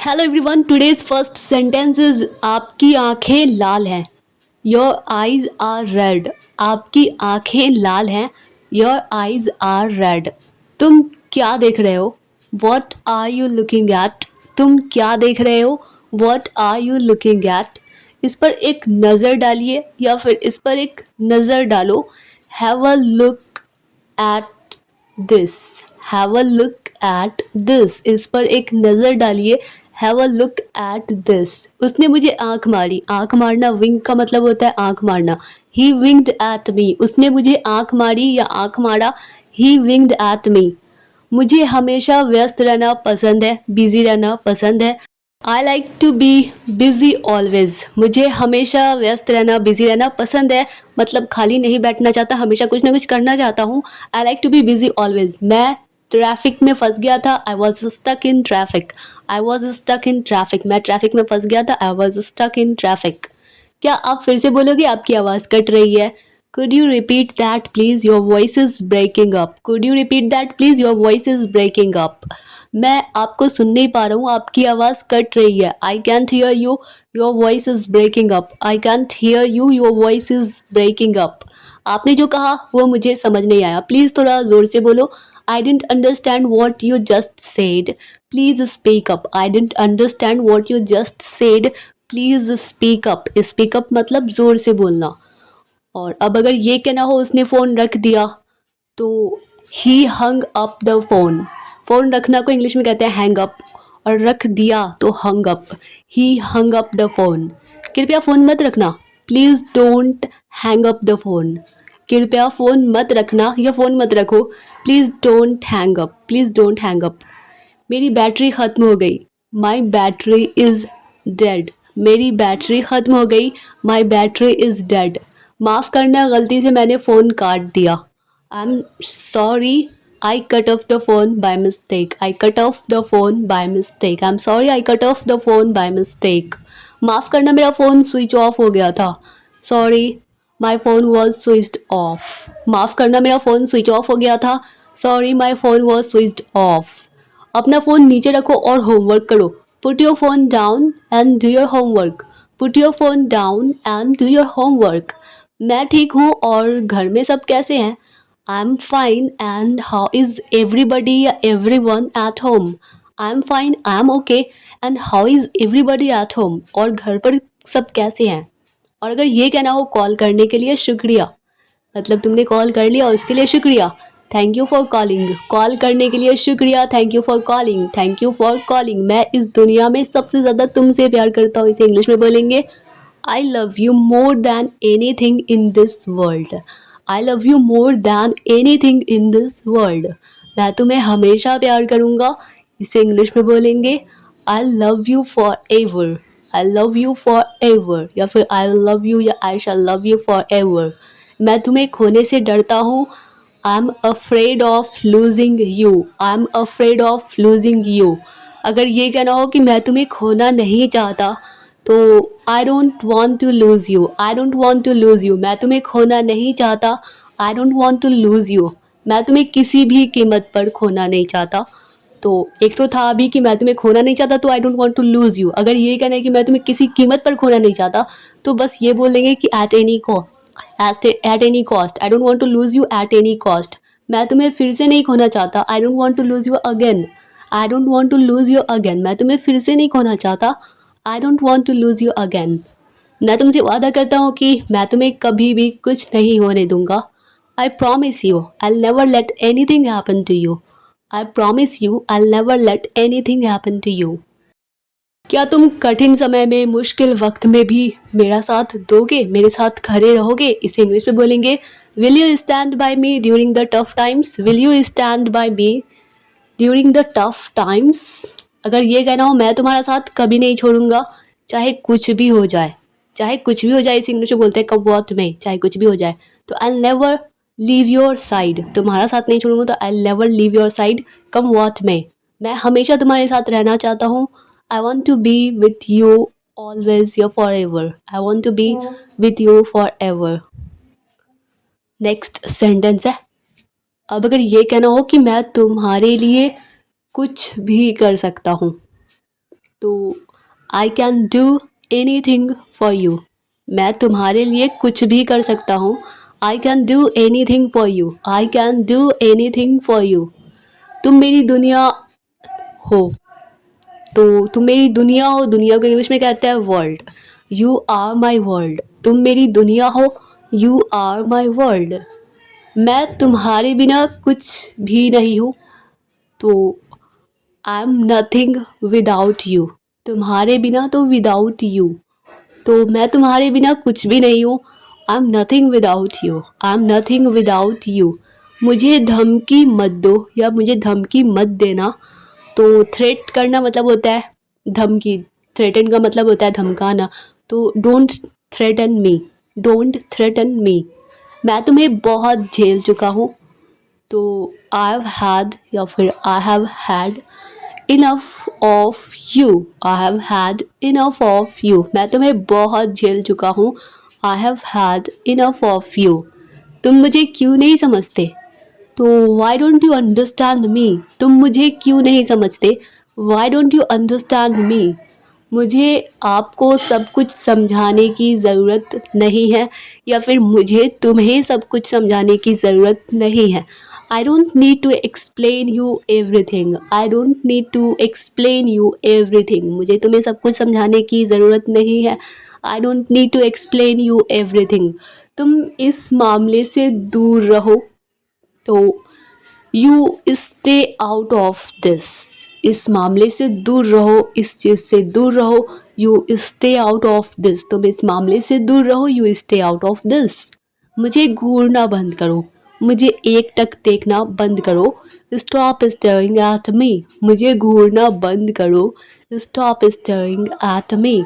Hello everyone, today's first sentence is आपकी आंखें लाल हैं। Your eyes are red. आपकी आंखें लाल हैं। Your eyes are red. तुम क्या देख रहे हो? What are you looking at? तुम क्या देख रहे हो? What are you looking at? इस पर एक नज़र डालिए या फिर इस पर एक नज़र डालो। Have a look at this. Have a look at this. इस पर एक नज़र डालिए। Have a look at this. उसने मुझे आंख मारी। आंख मारना विंग का मतलब होता है आंख मारना। ही विंग्ड एट मी। उसने मुझे आंख मारी या आंख मारा। ही विंग्ड एट मी। मुझे हमेशा व्यस्त रहना पसंद है, बिजी रहना पसंद है। I like to be busy always. मुझे हमेशा व्यस्त रहना, बिजी रहना पसंद है, मतलब खाली नहीं बैठना चाहता, हमेशा कुछ ना कुछ करना चाहता हूँ। I like to be busy always. मैं ट्रैफिक में फंस गया था। I was stuck in traffic. I was stuck in traffic. मैं ट्रैफिक में फंस गया था। I was stuck in traffic. क्या आप फिर से बोलोगे? आपकी आवाज़ कट रही है। Could you repeat that please? Your voice is breaking up. Could you repeat that please? Your voice is breaking up. मैं आपको सुन नहीं पा रहा हूँ, आपकी आवाज़ कट रही है। I can't hear you. Your voice is breaking up. I can't hear you. Your voice is breaking up. आपने जो कहा वो मुझे समझ नहीं आया। प्लीज़ थोड़ा ज़ोर से बोलो। I didn't understand what you just said. Please speak up. I didn't understand what you just said. Please speak up. Speak up मतलब ज़ोर से बोलना। और अब अगर ये कहना हो उसने फ़ोन रख दिया तो he hung up the phone. Phone रखना को इंग्लिश में कहते हैं हैंग अप, और रख दिया तो hung up. He hung up the phone. कृपया फ़ोन मत रखना। Please don't hang up the phone. कृपया फ़ोन मत रखना या फ़ोन मत रखो। Please don't hang up. Please don't hang up. मेरी बैटरी ख़त्म हो गई। माई बैटरी इज़ डेड। मेरी बैटरी ख़त्म हो गई। माई बैटरी इज़ डेड। माफ़ करना, गलती से मैंने फ़ोन काट दिया। I am sorry, I cut off the phone by mistake. I cut off the phone by mistake. I am sorry, I cut off the phone by mistake. माफ़ करना, मेरा फ़ोन स्विच ऑफ हो गया था। Sorry, my phone was switched off. माफ़ करना, मेरा phone switch off हो गया था। Sorry, my phone was switched off. अपना फ़ोन नीचे रखो और होमवर्क करो। Put your phone down and do your homework. Put your phone down and do your homework. मैं ठीक हूँ और घर में सब कैसे हैं? I am fine and how is everybody या every one at home. I am fine, I am okay and how is everybody at home. और घर पर सब कैसे हैं? और अगर ये कहना हो कॉल करने के लिए शुक्रिया, मतलब तुमने कॉल कर लिया उसके लिए शुक्रिया। Thank you for calling. Call करने के लिए शुक्रिया। Thank you for calling. Thank you for calling. मैं इस दुनिया में सबसे ज़्यादा तुमसे प्यार करता हूँ। इसे इंग्लिश में बोलेंगे I love you more than any thing in this world. I love you more than any thing in this world. मैं तुम्हें हमेशा प्यार करूँगा। इसे इंग्लिश में बोलेंगे I love you forever. I love you for ever, या फिर आई लव यू या आई शैल लव यू फॉर एवर। मैं तुम्हें खोने से डरता हूँ। I am afraid of losing you. I am afraid of losing you. अगर ये कहना हो कि मैं तुम्हें खोना नहीं चाहता तो I don't want to lose you. I don't want to lose you. मैं तुम्हें खोना नहीं चाहता। I don't want to lose you. मैं तुम्हें किसी भी कीमत पर खोना नहीं चाहता। तो एक तो था अभी कि मैं तुम्हें खोना नहीं चाहता तो I don't want to lose you. अगर ये कहना है कि मैं तुम्हें किसी कीमत पर खोना नहीं चाहता तो बस ये बोलेंगे कि at any cost. At any cost. I don't want to lose you at any cost. मैं तुम्हें फिर से नहीं खोना चाहता। I don't want to lose you again. I don't want to lose you again. मैं तुम्हें फिर से नहीं खोना चाहता। I don't want to lose you again. मैं तुमसे वादा करता हूँ कि मैं तुम्हें कभी भी कुछ नहीं होने दूंगा। I promise you I never let anything happen to you. I promise you I never let anything happen to you. क्या तुम कठिन समय में, मुश्किल वक्त में भी मेरा साथ दोगे, मेरे साथ खड़े रहोगे? इसे इंग्लिश में बोलेंगे will you stand by me during the tough times. Will you stand by me during the tough times. अगर ये कहना हो मैं तुम्हारा साथ कभी नहीं छोड़ूंगा, चाहे कुछ भी हो जाए। चाहे कुछ भी हो जाए, इसे इंग्लिश में बोलते हैं कम वॉट में, चाहे कुछ भी हो जाए। तो I never leave your side. तुम्हारा साथ नहीं छोड़ूंगा तो I never leave your side come what में। मैं हमेशा तुम्हारे साथ रहना चाहता हूँ। I want to be with you always या forever. I want to be with you forever. Next sentence है, अब अगर ये कहना हो कि मैं तुम्हारे लिए कुछ भी कर सकता हूँ। तो I can do any thing for you, मैं तुम्हारे लिए कुछ भी कर सकता हूँ। I can do any thing for you, I can do any thing for you. तुम मेरी दुनिया हो, तो तुम मेरी दुनिया हो, दुनिया को इंग्लिश में कहते हैं world. You are my world, तुम मेरी दुनिया हो, यू आर माई वर्ल्ड। मैं तुम्हारे बिना कुछ भी नहीं हूँ, तो I am nothing without you, तुम्हारे बिना तो विदाउट यू, तो मैं तुम्हारे बिना कुछ भी नहीं हूँ। I am nothing without you, I am nothing without you. मुझे धमकी मत दो या मुझे धमकी मत देना। तो थ्रेट करना मतलब होता है धमकी, थ्रेटन का मतलब होता है धमकाना। तो don't threaten me, don't threaten मी। मैं तुम्हें बहुत झेल चुका हूँ, तो आई हैव हैड या फिर I have had enough of you, I have had enough of you. मैं तुम्हें बहुत झेल चुका हूँ, I have had enough of you. तुम मुझे क्यों नहीं समझते, तो why don't you understand me, तुम मुझे क्यों नहीं समझते। Why don't you understand me, मुझे आपको सब कुछ समझाने की ज़रूरत नहीं है या फिर मुझे तुम्हें सब कुछ समझाने की ज़रूरत नहीं है। I don't need to explain you everything, I don't need to explain you everything, मुझे तुम्हें सब कुछ समझाने की ज़रूरत नहीं है। I don't need to explain you everything. तुम इस मामले से दूर रहो, तो you stay out of this, इस मामले से दूर रहो, इस चीज़ से दूर रहो। You stay out of this, तुम इस मामले से दूर रहो, you stay out of this. मुझे घूरना बंद करो, मुझे एकटक देखना बंद करो। स्टॉप स्टेरिंग एट मी, मुझे घूरना बंद करो। Stop staring at me.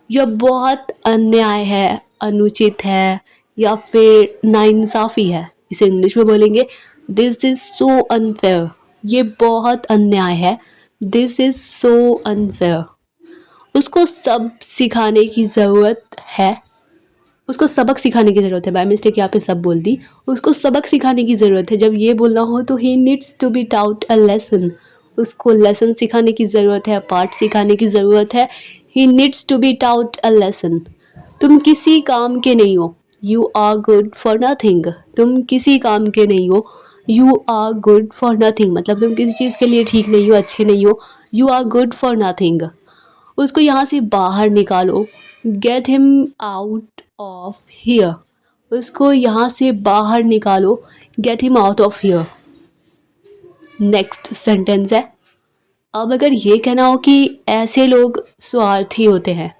यह बहुत अन्याय है, अनुचित है या फिर नाइंसाफ़ी है। इसे इंग्लिश में बोलेंगे दिस इज़ सो अनफेयर, ये बहुत अन्याय है। This is so unfair. उसको सब सिखाने की ज़रूरत है, उसको सबक सिखाने की ज़रूरत है। बाय मिस्टेक यहाँ पे सब बोल दी। उसको सबक सिखाने की ज़रूरत है। जब ये बोलना हो तो he needs to be taught a lesson, उसको लेसन सिखाने की ज़रूरत है, पाठ सिखाने की ज़रूरत है। He needs to be taught a lesson. तुम किसी काम के नहीं हो, you are good for nothing, तुम किसी काम के नहीं हो। You are good for nothing मतलब तुम किसी चीज़ के लिए ठीक नहीं हो, अच्छे नहीं हो। You are good for nothing. उसको यहाँ से बाहर निकालो, get him out of here, उसको यहाँ से बाहर निकालो, get him out of here. Next sentence है, अब अगर ये कहना हो कि ऐसे लोग स्वार्थी होते हैं,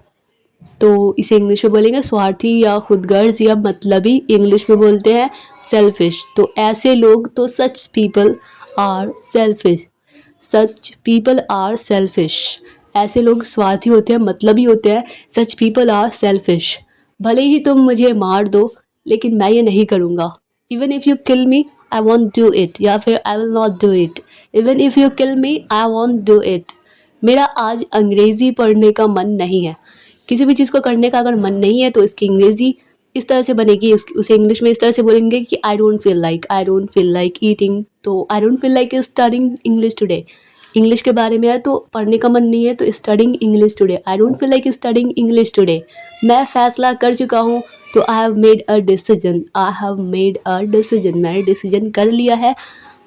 तो इसे इंग्लिश में बोलेंगे स्वार्थी या खुदगर्ज या मतलबी, इंग्लिश में बोलते हैं सेल्फिश। तो ऐसे लोग, तो such people are selfish, such people are selfish. ऐसे लोग स्वार्थी होते हैं, मतलबी होते हैं। Such people are selfish. भले ही तुम मुझे मार दो, लेकिन मैं ये नहीं करूँगा। Even if you kill me I want do it, या फिर I will not do it. Even if you kill me I want do it. मेरा आज अंग्रेज़ी पढ़ने का मन नहीं है। किसी भी चीज़ को करने का अगर मन नहीं है तो इसकी अंग्रेज़ी इस तरह से बनेगी, उसे इंग्लिश में इस तरह से बोलेंगे कि I don't feel like, I don't feel like eating, तो I don't feel like studying English today. English के बारे में है तो पढ़ने का मन नहीं है, तो studying English today, I don't feel like studying English today. मैं फैसला कर चुका हूँ, तो I have made a decision, I have made a decision, मैंने डिसीजन कर लिया है,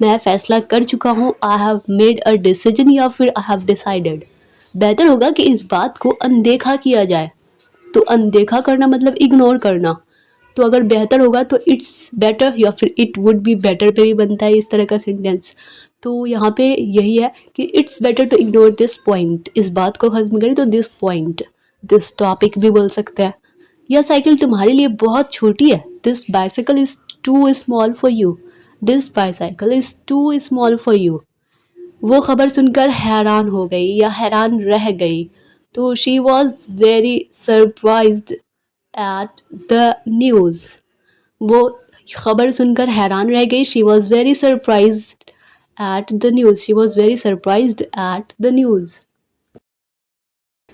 मैं फैसला कर चुका हूँ। I have made a decision या फिर आई हैव डिसाइडेड। बेहतर होगा कि इस बात को अनदेखा किया जाए, तो अनदेखा करना मतलब इग्नोर करना। तो अगर बेहतर होगा तो इट्स बेटर या फिर इट वुड बी बेटर पे भी बनता है इस तरह का सेंटेंस। तो यहाँ पे यही है कि it's better to ignore this point, इस बात को खत्म करें तो दिस पॉइंट, दिस टॉपिक भी बोल सकते हैं। यह साइकिल तुम्हारे लिए बहुत छोटी है, this bicycle is too small for you, this bicycle is too small for you. वो खबर सुनकर हैरान हो गई या हैरान रह गई, तो she was very surprised at the news. वो खबर सुनकर हैरान रह गई, she was very surprised at the news, she was very surprised at the news.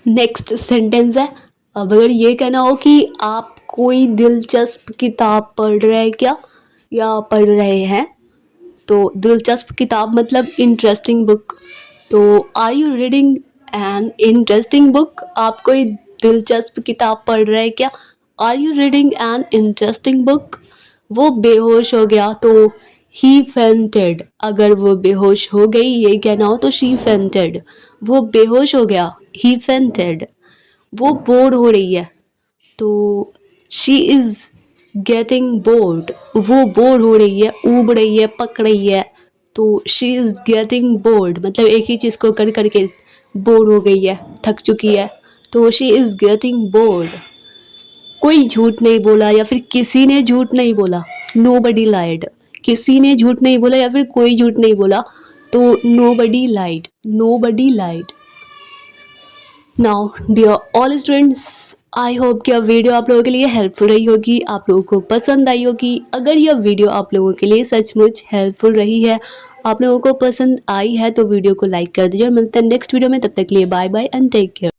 Next sentence है, अब अगर ये कहना हो कि आप कोई दिलचस्प किताब पढ़ रहे हैं क्या या पढ़ रहे हैं, तो दिलचस्प किताब मतलब इंटरेस्टिंग बुक। तो are you reading an interesting book? आप कोई दिलचस्प किताब पढ़ रहे हैं क्या? Are you reading an interesting book? वो बेहोश हो गया तो ही फेंटेड। अगर वो बेहोश हो गई ये कहना हो तो शी फेंटेड। वो बेहोश हो गया, ही फेंटेड। वो बोर हो रही है तो शी इज गेटिंग बोर्ड। वो बोर हो रही है, ऊब रही है, पक रही है तो शी इज गेटिंग बोर्ड। मतलब एक ही चीज़ को कर करके बोर हो गई है, थक चुकी है तो शी इज गेटिंग बोर्ड। कोई झूठ नहीं बोला या फिर किसी ने झूठ नहीं बोला, नोबडी लाइड। किसी ने झूठ नहीं बोला या फिर कोई झूठ नहीं बोला तो nobody lied, nobody lied. Now dear all students, I hope कि यह वीडियो आप लोगों के लिए हेल्पफुल रही होगी, आप लोगों को पसंद आई होगी। अगर यह वीडियो आप लोगों के लिए सचमुच हेल्पफुल रही है, आप लोगों को पसंद आई है तो वीडियो को लाइक कर दीजिए और मिलते हैं नेक्स्ट वीडियो में। तब तक के लिए bye bye and take care.